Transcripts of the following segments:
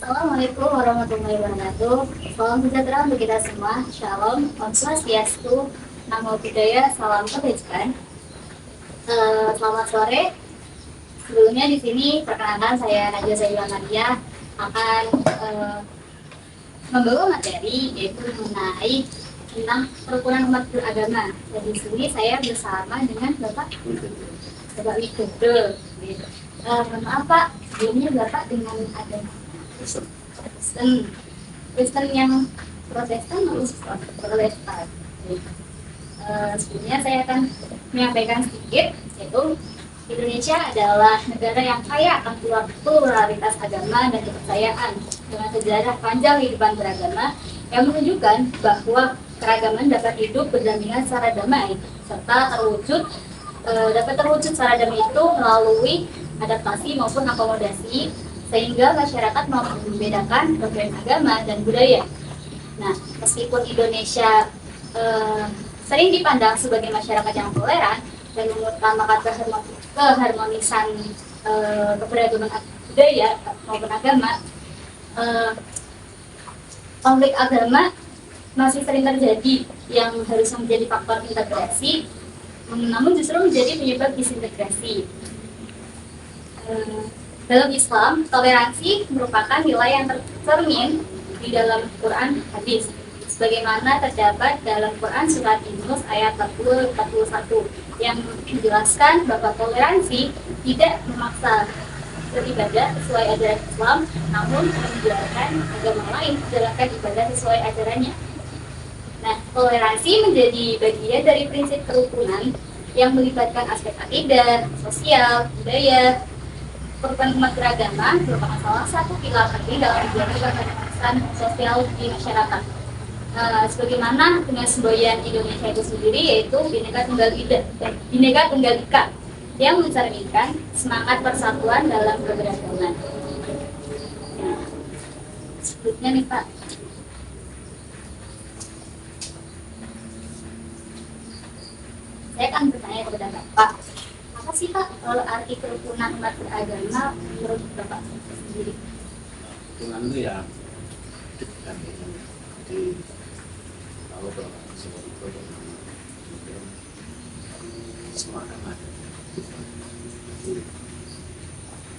Assalamualaikum warahmatullahi wabarakatuh. Salam sejahtera untuk kita semua. Shalom, Om Swastiastu, Namo Buddhaya, salam kebajikan. Selamat sore. Sebelumnya di sini perkenalkan saya Najwa Sayyidina Nadia akan membawa materi yaitu mengenai tentang kerukunan umat beragama. Dan di sini saya bersama dengan Bapak Widodo. Mohon maaf Pak, sebelumnya Bapak dengan agama Kristen yang Protestan atau Protestan. Sebelumnya saya akan menyampaikan sedikit, yaitu Indonesia adalah negara yang kaya akan pluralitas agama dan kepercayaan dengan sejarah panjang kehidupan beragama yang menunjukkan bahwa keragaman dapat hidup berdampingan secara damai serta dapat terwujud secara damai itu melalui adaptasi maupun akomodasi sehingga masyarakat mampu membedakan berbagai agama dan budaya. Nah, meskipun Indonesia sering dipandang sebagai masyarakat yang toleran dan mengutamakan keharmonisan keberagaman budaya maupun agama, konflik agama masih sering terjadi yang harus menjadi faktor integrasi, namun justru menjadi penyebab disintegrasi. Dalam Islam, toleransi merupakan nilai yang tercermin di dalam Quran hadis. Sebagaimana terdapat dalam Quran surat Yunus ayat 41 yang menjelaskan bahwa toleransi tidak memaksa beribadah sesuai ajaran Islam, namun menjalankan agama lain menjalankan ibadah sesuai ajarannya. Nah, toleransi menjadi bagian dari prinsip kerukunan yang melibatkan aspek akidah, sosial, budaya. Kerukunan umat beragama merupakan salah satu pilar penting dalam menjaga keberlangsungan sosial di masyarakat. Sebagaimana dengan semboyan Indonesia itu sendiri, yaitu Bhinneka Tunggal Ika, yang mencerminkan semangat persatuan dalam keberagaman. Sebelumnya nih Pak, saya akan bertanya kepada Bapak, apa sih Pak arti kerukunan umat beragama menurut Bapak sendiri? Kerukunan itu ya kan, jadi kalau sebuah itu semua agama ada. Jadi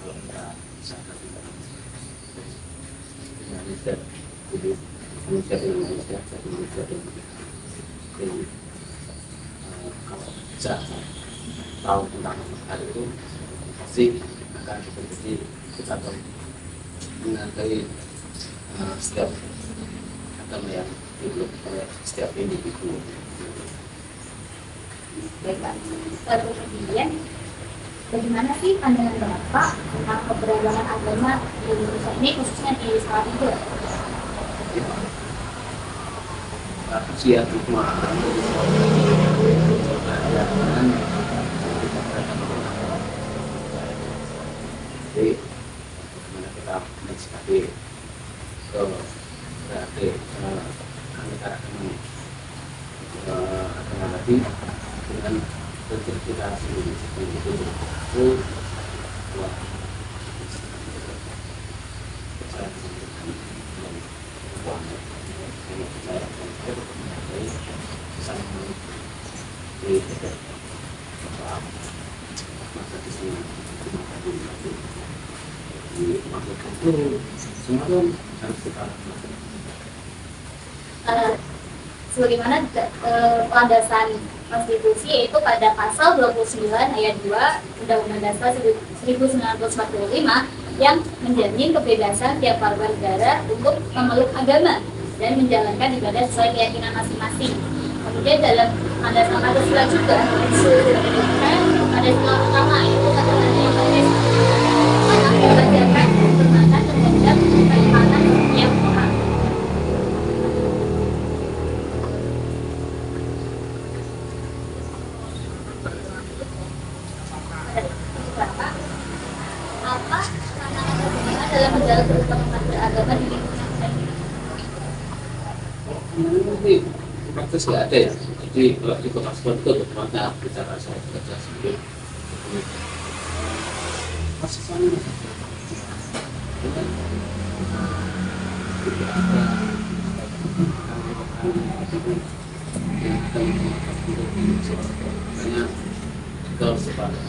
kalau kita sadar kita manusia hidup, manusia dengan manusia, jadi manusia dengan jadi kalau bisa tahu tentang hal itu pasti akan terjadi kita tahu menghargai setiap agama yang dimiliki oleh setiap individu. Baik Pak, kemudian bagaimana sih pandangan Bapak tentang keberagaman agama di Indonesia ini, khususnya di Salatiga? Usia cuma jadi bagaimana kita mensikapi berarti antara agama tadi dengan prinsip kita sendiri itu buat sebagaimana landasan konstitusi yaitu pada pasal 29 ayat 2 Undang-Undang Dasar 1945 yang menjamin kebebasan tiap warga negara untuk memeluk agama dan menjalankan ibadah sesuai keyakinan masing-masing. Kemudian dalam landasan Pancasila juga ada sila utama yaitu katanya yang mengajarkan hormatan terhadap keimanan setiap orang. Bapak, apa tantangan terbesar dalam menjaga kerukunan umat beragama di lingkungan ini? Nanti praktis nggak ada ya. Jadi kalau di kota seperti itu tempatnya bicara soal kerja sendiri. Masih sama. juga ada yang makanya kalau sebagai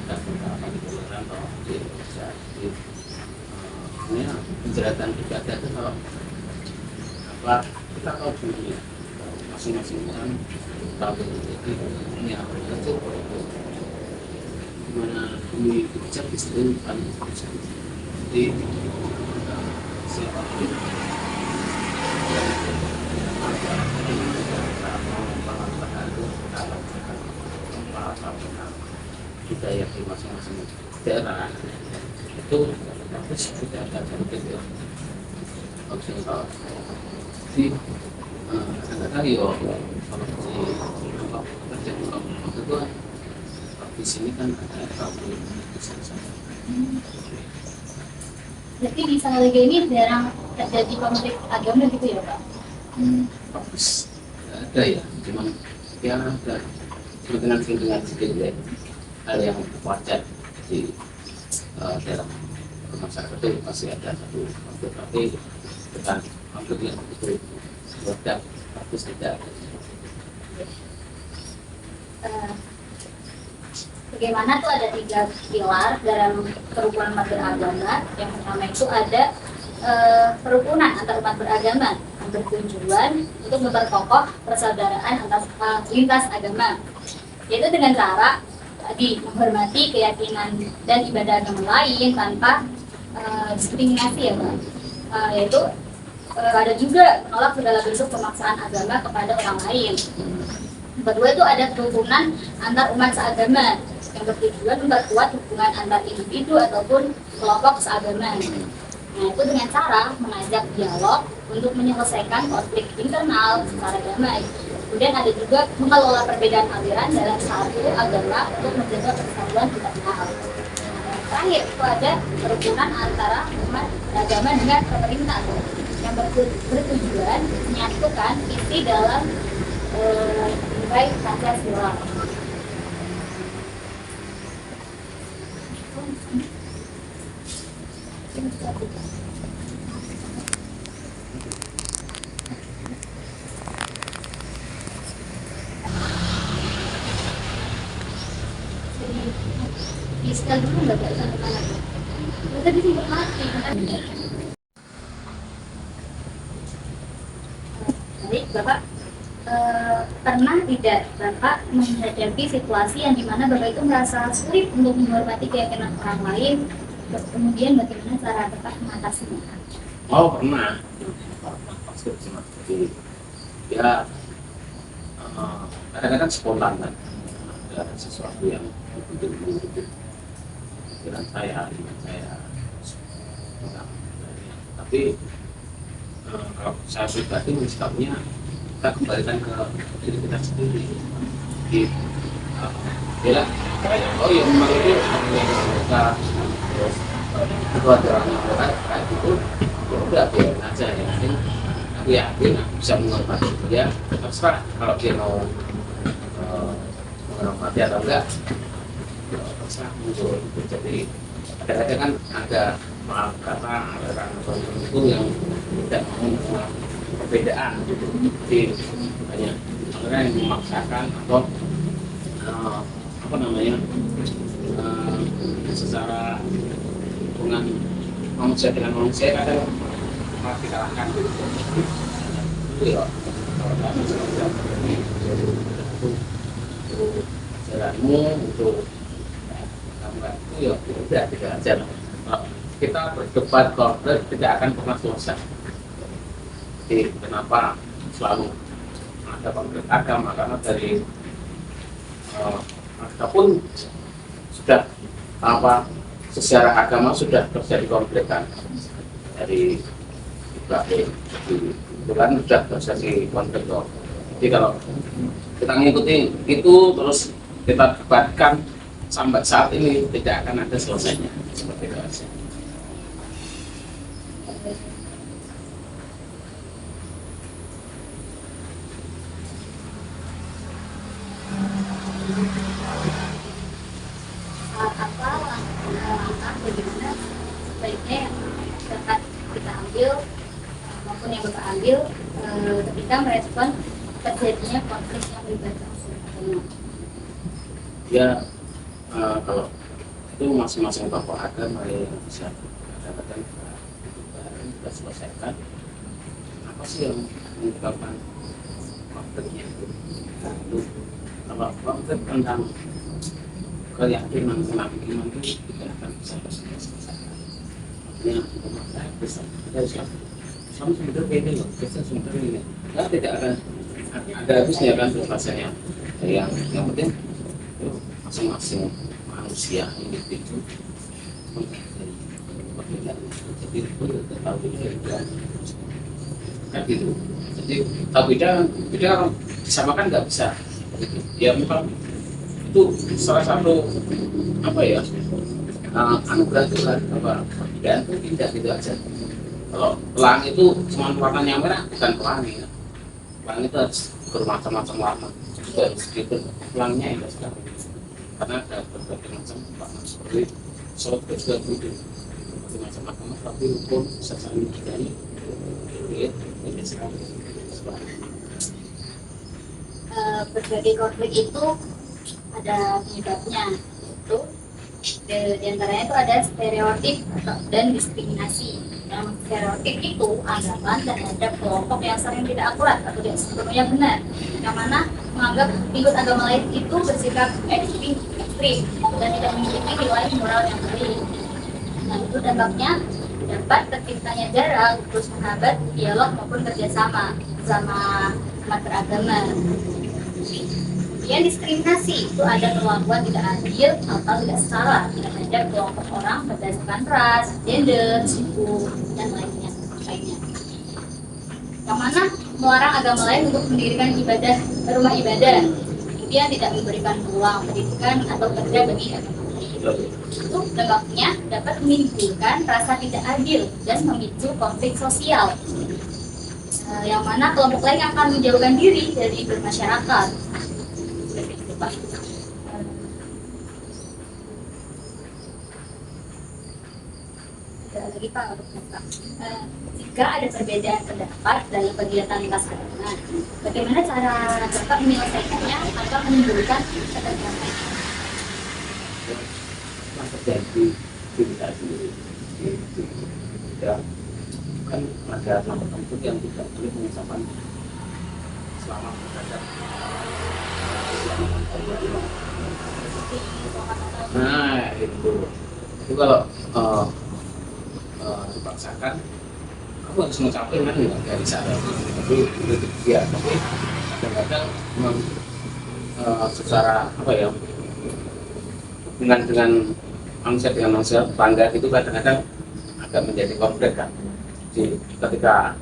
dan penerapan kebenaran kalau di Indonesia di penjeratan ibadah itu kalau apa kita tahu dunia masing-masing orang tahu jadi ini apa itu mana ini bijak di sini paling bisa jadi siapa pun kita yang di masing-masing daerah itu harus sudah ada bentuk opsional di kadang-kadang yo kalau di apa kerja itu di sini kan ada tabu bisa. Jadi di Samalega ini jarang terjadi konflik agama gitu ya Pak? Bagus ada ya, cuman ya ada dengan sedikit ya hal yang wajar di dalam masyarakat itu pasti ada satu konflik, tapi bukan konflik yang begitu meledak, bagus tidak. Bagaimana tuh ada 3 pilar dalam kerukunan umat beragama. Yang pertama itu ada kerukunan antar umat beragama yang bertujuan untuk memperkokoh persaudaraan antar lintas agama, yaitu dengan cara tadi menghormati keyakinan dan ibadah agama lain tanpa diskriminasi ya Pak. Yaitu ada juga menolak segala bentuk pemaksaan agama kepada orang lain. Kedua itu ada kerukunan antar umat seagama yang bertujuan memperkuat hubungan antar individu ataupun kelompok seagama. Nah, itu dengan cara mengajak dialog untuk menyelesaikan konflik internal secara damai. Kemudian ada juga mengelola perbedaan aliran dalam satu agama untuk menjaga persatuan internal. Nah, terakhir itu ada kerukunan antara umat beragama dengan pemerintah yang bertujuan menyatukan isi dalam nilai Pancasila. Bisa dulu nggak Pak? Tadi sempat mati. Baik Bapak, pernah tidak Bapak menghadapi situasi yang dimana Bapak itu merasa sulit untuk menghormati keyakinan orang lain, kemudian bagaimana cara Bapak mengatasinya? Oh pernah, pasti pernah. Jadi ya kadang-kadang spontan kan, ada sesuatu yang betul-betul pikiran saya, iman saya. Tapi kalau saya pribadi sikapnya kita kembalikan ke diri kita sendiri. Di bilang, oh ya memang itu kita terus itu ada orang yang kayak gitu, ya udah biarin aja ya. Aku yakin aku bisa menghormati dia. Terserah kalau dia mau menghormati atau enggak, ya terserah muncul. Jadi kadang-kadang kan ada maaf kata orang tertentu yang tidak mau perbedaan gitu. Jadi banyak orang yang memaksakan atau apa namanya secara hubungan manusia dengan manusia kadang malah dikalahkan gitu. Itu ya kalau kami seperti itu jalanmu itu kamu itu ya udah tidak aja. Kita berdebat konflik tidak akan pernah selesai. Jadi kenapa selalu ada konflik agama, karena dari ataupun sudah apa secara agama sudah terjadi konflik kan dari Ibrahim itu kan sudah terjadi konflik. Jadi kalau kita mengikuti itu terus kita debatkan sampai saat ini tidak akan ada selesainya seperti itu aja. Apa langkah bagaimana sebaiknya yang dapat kita ambil apapun yang Bapak ambil ketika merespon terjadinya konflik yang melibatkan unsur agama. Ya, kalau itu masing-masing tokoh agama yang bisa katakan kita selesaikan apa sih yang menyebabkan konfliknya itu. Kalau konflik tentang keyakinan tentang iman itu tidak akan bisa selesaikan. Artinya umat saya bisa Islam sebenarnya ini loh, Kristen sebenarnya ini. Nah, tidak akan ada habisnya kan selesainya. Yang penting itu masing-masing manusia individu menghargai perbedaan. Jadi itu tahu beda kan gitu. Jadi tahu beda disamakan nggak bisa. Gitu. Ya memang itu salah satu apa ya anugerah Tuhan, apa perbedaan itu indah gitu aja. Kalau pelangi itu cuma warnanya merah bukan pelangi ya. Pelangi itu harus bermacam-macam warna juga harus gitu. Pelanginya indah sekali karena ada berbagai macam warna seperti sholat juga begitu berbagai macam agama tapi rukun bisa saling menghargai indah sekali. Berbagai konflik itu ada penyebabnya, itu diantaranya itu ada stereotip dan diskriminasi. Yang stereotip itu anggapan terhadap kelompok yang sering tidak akurat atau tidak sepenuhnya benar, yang mana menganggap ikut agama lain itu bersikap ekstrim dan tidak memiliki nilai moral yang baik. Nah, itu dampaknya dapat terciptanya jarak, terus menghambat dialog maupun kerjasama sama umat beragama. Kemudian diskriminasi itu ada perlakuan tidak adil atau tidak setara terhadap kelompok orang berdasarkan ras, gender, suku, dan lainnya. Yang mana melarang agama lain untuk mendirikan rumah ibadah, kemudian tidak memberikan peluang pendidikan atau kerja bagi agama lain. Itu dampaknya dapat menimbulkan rasa tidak adil dan memicu konflik sosial. Yang mana kelompok lain akan menjauhkan diri dari bermasyarakat. Lagi Pak, jika ada perbedaan pendapat dalam kegiatan lintas agama, bagaimana cara Bapak menyelesaikannya atau menimbulkan keterkaitan? Terjadi kita sendiri tidak kan ada nomor tertentu yang tidak boleh mengucapkan selama berada. Nah itu kalau dipaksakan aku harus mengucapkan kan nggak bisa tapi itu dia tapi kadang-kadang memang secara apa ya dengan manusia bangga itu kadang-kadang agak menjadi konflik kan. Jadi ketika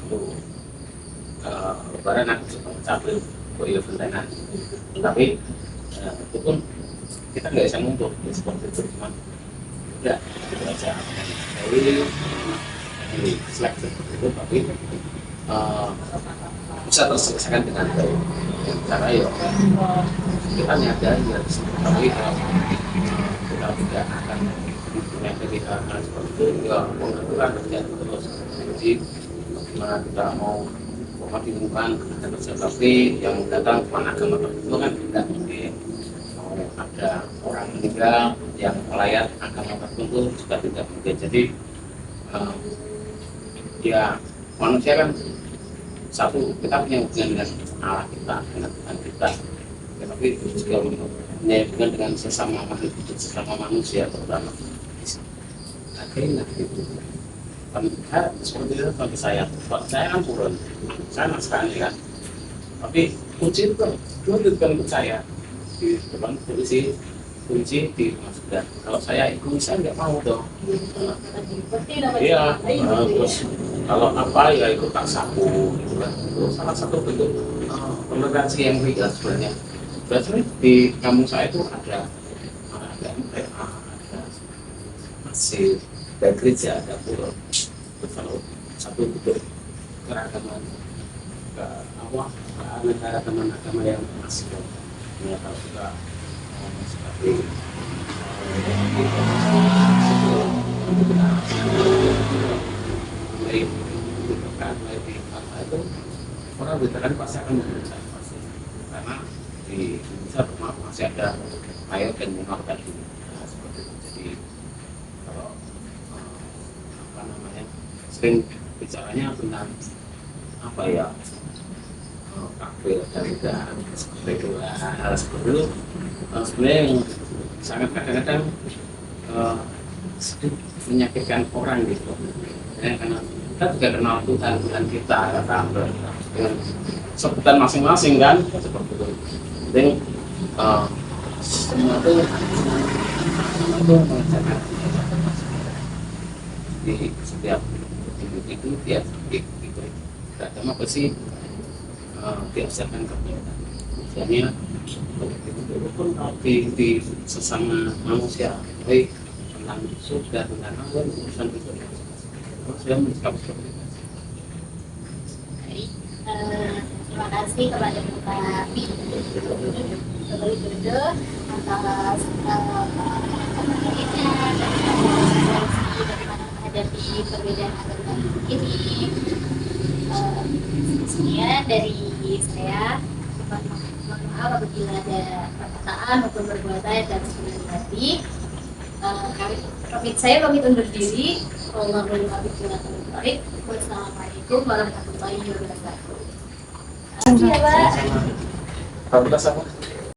itu lebaran aku suka mengucapkan iya bentengan tapi itu pun kita nggak bisa ngumpul ya, seperti itu cuma udah itu aja dari selek seperti itu tapi bisa terselesaikan dengan baik cara ya kita nyadari ya tapi kita tidak akan mempunyai pilihan seperti itu ya pengaturan terjadi terus jadi bagaimana kita mau di lingkungan ada kerja bakti yang datang bukan agama tertentu kan tidak mungkin mau ada orang meninggal yang melayat agama tertentu juga tidak mungkin jadi ya manusia kan satu kita punya hubungan dengan Allah kita dengan Tuhan kita ya, tapi juga punya hubungan dengan sesama manusia terutama akhirnya gitu kan seperti itu bagi saya kan turun sana sekali kan tapi kunci itu kan untuk saya di depan kunci di masukkan kalau saya ikut saya nggak mau dong iya terus kalau apa ya ikut tak sapu gitu kan itu salah satu bentuk toleransi yang real sebenarnya berarti di kampung saya itu ada MTA ada masjid ada gereja ada pura kalau satu bentuk keragaman ke awal negara teman agama yang masih ya kalau kita seperti baik kebijakan mulai di apa itu orang literan pasti akan menggunakan pasti karena di Indonesia maaf masih ada air dan minor tadi seperti itu. Jadi kalau apa namanya sering bicaranya tentang apa ya kafir dan seperti itu hal seperti itu sebenarnya yang sangat kadang-kadang sedikit menyakitkan orang gitu ya, karena kita juga kenal Tuhan kita kata dengan sebutan masing-masing kan seperti itu. Jadi semua itu mengerjakan di setiap hidup itu tiap itu agama pasti diajarkan kepada misalnya di sesama manusia baik tentang surga tentang Allah urusan itu saya menjawab seperti itu. Baik, terima kasih kepada Bapak Widodo atas penyampaiannya dan bagaimana menghadapi perbedaan agama ini. Sekian dari saya. Mohon maaf apabila ada perkataan maupun perbuatan yang tidak sesuai dengan hati. Saya pamit undur diri. Wassalamualaikum warahmatullahi wabarakatuh. Terima kasih ya, Pak. Sama-sama.